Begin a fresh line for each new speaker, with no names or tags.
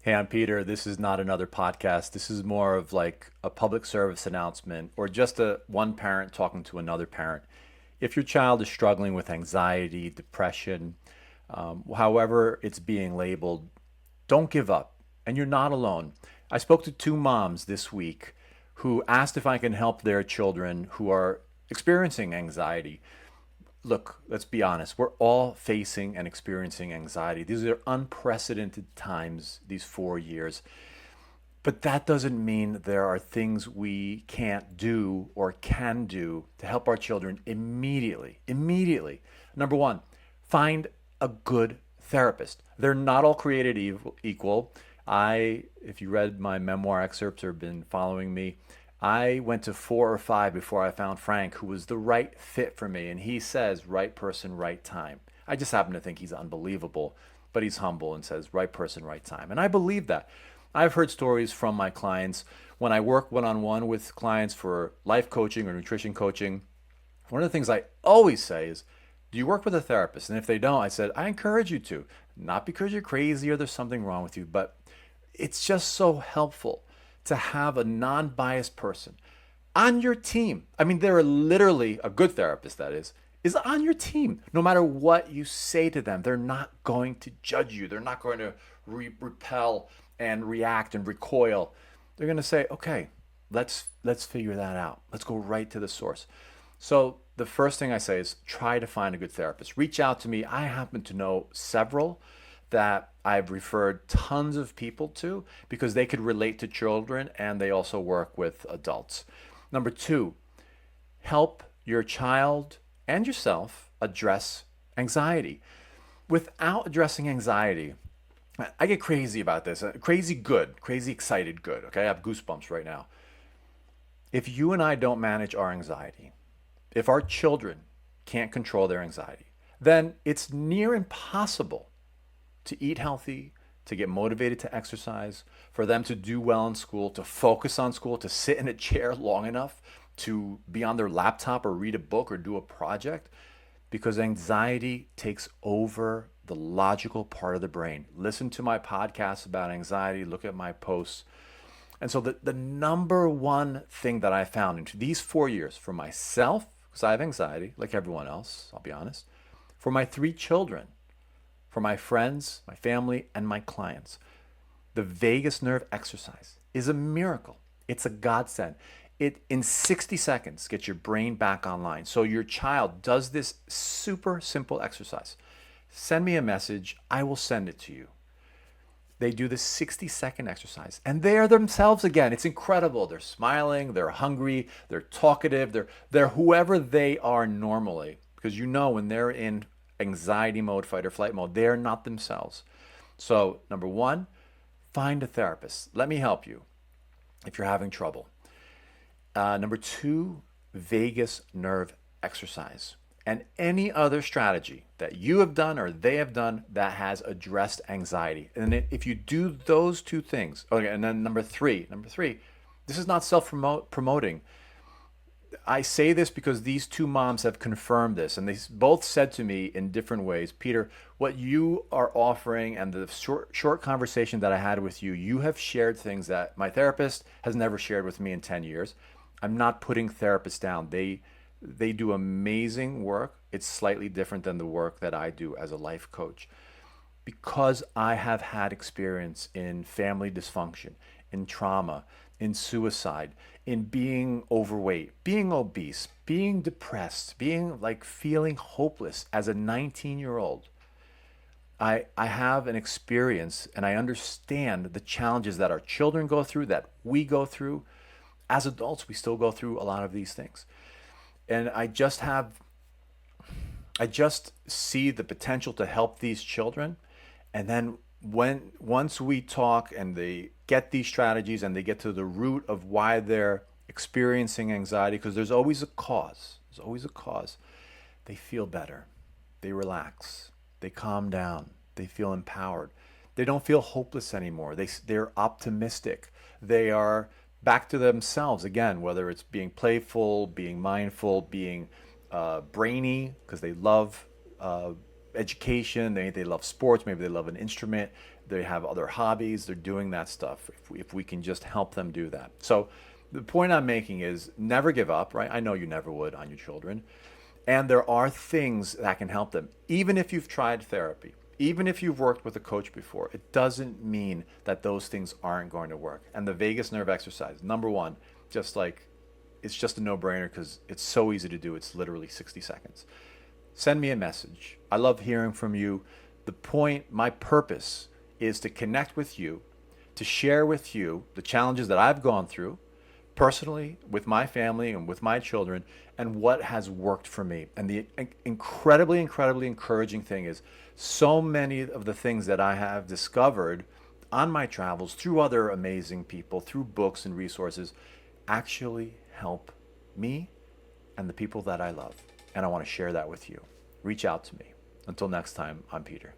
Hey, I'm Peter. This is not another podcast. This is more of like a public service announcement or just a one parent talking to another parent. If your child is struggling with anxiety, depression, however it's being labeled, don't give up. And you're not alone. I spoke to two moms this week who asked if I can help their children who are experiencing anxiety. Look, let's be honest. We're all facing and experiencing anxiety. These are unprecedented times, these 4 years. But that doesn't mean there are things we can't do or can do to help our children immediately. Immediately. Number one, find a good therapist. They're not all created equal. If you read my memoir excerpts or been following me, I went to four or five before I found Frank, who was the right fit for me. And he says, right person, right time. I just happen to think he's unbelievable, but he's humble and says, right person, right time. And I believe that. I've heard stories from my clients when I work one on one with clients for life coaching or nutrition coaching. One of the things I always say is, do you work with a therapist? And if they don't, I said, I encourage you to. Not because you're crazy or there's something wrong with you, but it's just so helpful to have a non biased person on your team. I mean, they're literally a good therapist, that is on your team. No matter what you say to them, they're not going to judge you. They're not going to repel and react and recoil. They're going to say, okay, let's figure that out. Let's go right to the source. So the first thing I say is try to find a good therapist. Reach out to me. I happen to know several that I've referred tons of people to because they could relate to children and they also work with adults. Number two, help your child and yourself address anxiety. Without addressing anxiety, I get crazy about this. Crazy good, crazy excited good. Okay, I have goosebumps right now. If you and I don't manage our anxiety, if our children can't control their anxiety, then it's near impossible to eat healthy, to get motivated to exercise, for them to do well in school, to focus on school, to sit in a chair long enough to be on their laptop or read a book or do a project, because anxiety takes over the logical part of the brain. Listen to my podcasts about anxiety, look at my posts. And so the number one thing that I found in these 4 years for myself, because I have anxiety like everyone else, I'll be honest, for my three children, for my friends, my family, and my clients. The vagus nerve exercise is a miracle. It's a godsend. It, in 60 seconds, gets your brain back online. So your child does this super simple exercise. Send me a message. I will send it to you. They do this 60-second exercise and they are themselves again. It's incredible. They're smiling, they're hungry, they're talkative, they're whoever they are normally. Because you know when they're in anxiety mode, fight or flight mode, they're not themselves. So, number one, find a therapist. Let me help you if you're having trouble. Number two, vagus nerve exercise. And any other strategy that you have done or they have done that has addressed anxiety. And if you do those two things, okay, and then number three, this is not self-promoting. I say this because these two moms have confirmed this, and they both said to me in different ways, Peter, what you are offering and the short conversation that I had with you, you have shared things that my therapist has never shared with me in 10 years. I'm not putting therapists down. They do amazing work. It's slightly different than the work that I do as a life coach because I have had experience in family dysfunction, in trauma, in suicide, in being overweight, being obese, being depressed, being like feeling hopeless as a 19-year-old. I have an experience and I understand the challenges that our children go through, that we go through. As adults, we still go through a lot of these things. And I just see the potential to help these children. And then once we talk and they get these strategies and they get to the root of why they're experiencing anxiety, because there's always a cause. There's always a cause. They feel better. They relax. They calm down. They feel empowered. They don't feel hopeless anymore. They're optimistic. They are back to themselves again, whether it's being playful, being mindful, being brainy, because they love education, they love sports, maybe they love an instrument. they have other hobbies, they're doing that stuff. If we can just help them do that. So the point I'm making is never give up, right? I know you never would on your children. And there are things that can help them. Even if you've tried therapy, even if you've worked with a coach before, it doesn't mean that those things aren't going to work. And the vagus nerve exercise, number one, just like it's just a no-brainer because it's so easy to do. It's literally 60 seconds. Send me a message. I love hearing from you. The point, my purpose is to connect with you, to share with you the challenges that I've gone through personally with my family and with my children and what has worked for me. And the incredibly, incredibly encouraging thing is so many of the things that I have discovered on my travels through other amazing people, through books and resources, actually help me and the people that I love. And I want to share that with you. Reach out to me. Until next time, I'm Peter.